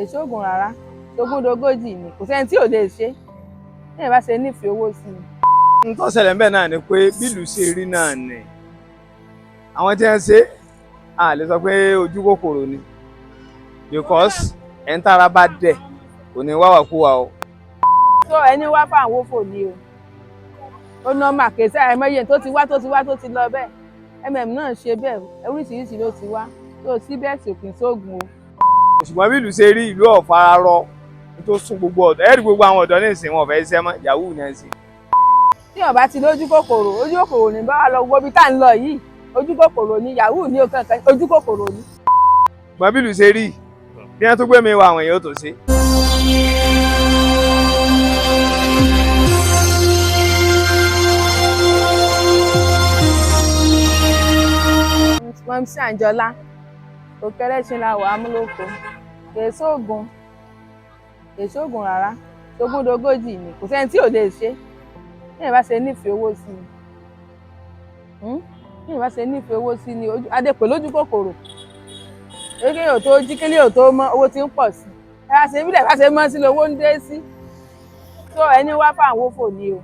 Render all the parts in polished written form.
èso ògùn rárá tógúndógójì ni kò sẹ́ni tí ò lè ṣe ní ìbá ṣe nífẹ̀ẹ́ owó sí i. n tó ṣẹlẹ̀ ń bẹ̀ náà ni pé bílù ṣe rí náà ni àwọn tí wọ́n ṣe a lè sọ pé ojú kòkòrò ni because ẹni tára bá dẹ̀ kò ní wáwàkúwà o. tó ẹni wá fáwọn òfò ni o ó ná màkèsà ẹmọye tó ti wá tó ti lọ bẹ́ẹ̀ náà ṣe bẹ́ẹ̀ oríṣiríṣi ló ti wá tó síbẹ̀ sòkìn sóògùn o. ṣùgbọ́n bí ìlú ṣe rí ìlú ọ̀fararọ tó sún gbogbo ọ̀dọ́ ẹ̀rí gbogbo àwọn ọ̀dọ́ ní ìsìn wọn ò fẹ́ ṣiṣẹ́ mọ́ yahoo ní ẹ̀sìn. tí ó bá ti lójú kòkòrò ní bá wà lọ wo bí tá à ń lọ yìí ojú kòkòrò ní yahoo ní kankan ojú kòkòrò ní. ṣùgbọ́n bí ìlú ṣe rí bí wọ́n tó gbé mi wá àwọn èèyàn tó ṣe. Mọ̀mísí Àǹjọ́lá òkèrè ṣe la wà amúlòkó èso ògùn rárá tógúndógójì ni kò sẹ́ni tí ò lè ṣe ní ìbá ṣe nífẹ̀ẹ́ owó sí i ní ìbá ṣe nífẹ̀ẹ́ owó sí ni adépè lójú kòkòrò kékeré yóò tó jí kílé yóò tó mọ́ owó tí ń pọ̀ sí ẹ bá ṣe bílẹ̀ bá ṣe mọ́ sí lówó ń dé sí tó ẹni wá fáwọn òfò ni o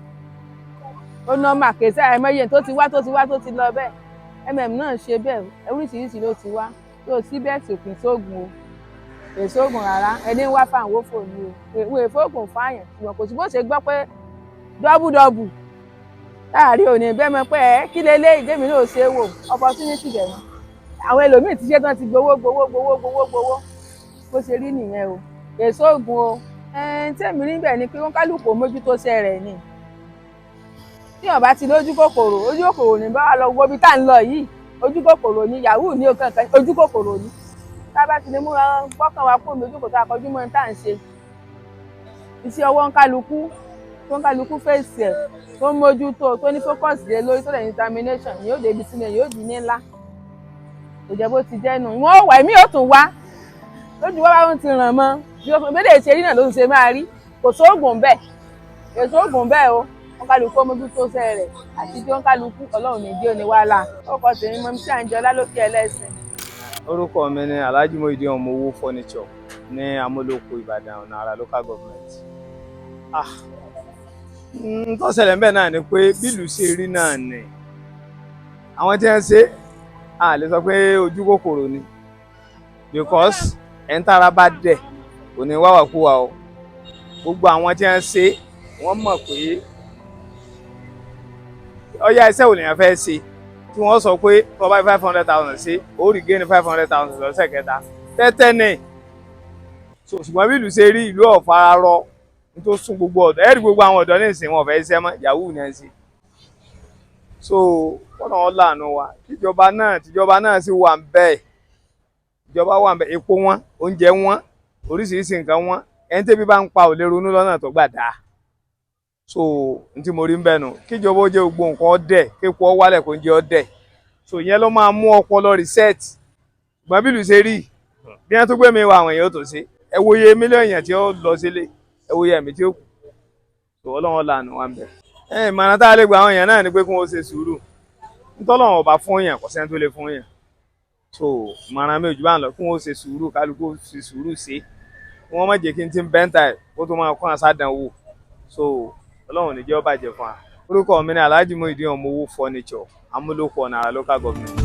ó ná màkèsà ẹmọye tó ti wá tó ti lọ bẹ́ẹ̀ náà ṣe bẹ́ẹ̀ oríṣiríṣi ló ti wá tó síbẹ̀ sòkìn sóògùn o èso ògùn rárá ẹni wá fáwọn òfò ni o ìwé ìfowópamọ́ fáyàn ṣùgbọ́n kò sí bó ṣe gbọ́ pé dọ́bùdọ́bù láàrin òní bẹ́ẹ̀ mọ̀ pé ẹ kí lélẹ́ ìdémi náà ṣe wò opportunity dẹ̀ ni àwọn ẹlòmíì ti ṣe tán ti gbowó bó ṣe rí nìyẹn o èso ògùn o tẹ́mi rí bẹ́ẹ̀ ni pé wọ́n kálukú mójútó ṣe rẹ̀ ni tí ó bá ti lójú kòkòrò ní bá wà lọ wo bí tá à ń lọ yìí ojú kòkòrò ní yahoo ní kankan ojú kòkòrò ní tá a bá ti lè múra gbọ́kàn wa kó lójú kòkòrò àkọjú mọ́ tá à ń ṣe iṣẹ́ ọwọ́ kálukú fèsì ẹ̀ tó ń mójútó tó ní focus lé lórí tó lè ní determination yóò débi sílẹ̀ yóò di ní ńlá kò jẹ́ bó ti jẹ́ nù wọ́n wà mí ò tún wá lójú wá wọn ti ràn mọ́ bí ó bẹ́ẹ̀ ṣe rí náà ló ń ṣe máa rí kò sóògùn bẹ́ẹ̀ èso ògùn bẹ́ẹ̀ o wọn kálukú mójútó ṣe rẹ̀ àti tí wọn kálukú Ọlọ́run ní jí òní wàhálà ọkọ tèmi Mọ̀mísí Àǹjọ́lá lókè ẹlẹ́sìn. orúkọ mi ni Alhaji Muideen Ọmọwọ́ furniture ní Amúlòkó Ìbàdàn ọ̀nà àrà local government. n tó ṣẹlẹ̀ ń bẹ̀ náà ni pé bílù ṣe rí náà ni àwọn tí wọ́n ṣe a lè sọ pé ojú kòkòrò ni because ẹni tára bá dẹ̀ kò ní wáwàkúwà o gbogbo àwọn tí wọ́n ṣe wọ́n mọ̀ pé ọyá iṣẹ́ ò lèèyàn fẹ́ ṣe tí wọ́n sọ pé tó bá 500,000 ṣe ó rí gé ní 500,000 lọ́sẹ̀ kẹta tẹ́tẹ́ ní ṣùgbọ́n bí ìlú ṣe rí ìlú ọ̀fararọ tó sún gbogbo ọ̀dọ́ ẹ̀rí gbogbo àwọn ọ̀dọ́ ní ìsìn wọn ò fẹ́ ṣiṣẹ́ mọ́ yahoo ní ẹ̀sìn so wọ́n náà láàánú wa tíjọba náà sì wà ń bẹ́ẹ̀ ìjọba wà ń bẹ́ẹ̀ epo wọn oúnjẹ wọn oríṣiríṣi nǹkan wọn ẹni tẹ́bí bá ń pa ò lè ronú lọ́nà tó gbà dáa so n tí mo rí ń bẹ̀ nù kíjọba ó jẹ́ gbogbo nǹkan ọdẹ képo ọ wálẹ̀ kó ń jẹ́ ọdẹ so ìyẹn ló máa mú ọpọlọ reset ṣùgbọ́n bí ìlú ṣe rí bí wọ́n tó gbé mi wá àwọn èèyàn tó ṣe ẹ wo iye mílíọ̀nù èèyàn tí ó lọ sílé ẹ wo iye ẹ̀mí tí ó kù so Ọlọ́run lànà wa ń bẹ̀. ìmọ̀ràn tá a lè gba àwọn èèyàn náà ni pé kí wọ́n ṣe sùúrù nítọ́lọ́run ọba fún èèyàn kò sẹ́ni tó lè fún èèyàn so ìmọ̀ràn mi ò jù bá ń lọ kí wọ́n ṣe sùúrù kálukú ṣe sùúrù ṣe kí wọ́n má jẹ́ kí n ti bẹ́ńtà ẹ̀ kó tó máa kó àṣàdánwò so Ọlọ́run ní jẹ́ ó bàjẹ́ fún wa. orúkọ mi ni Alhaji Muideen Ọmọwọ́ furniture Amúlòkó ọ̀nà àrà local government.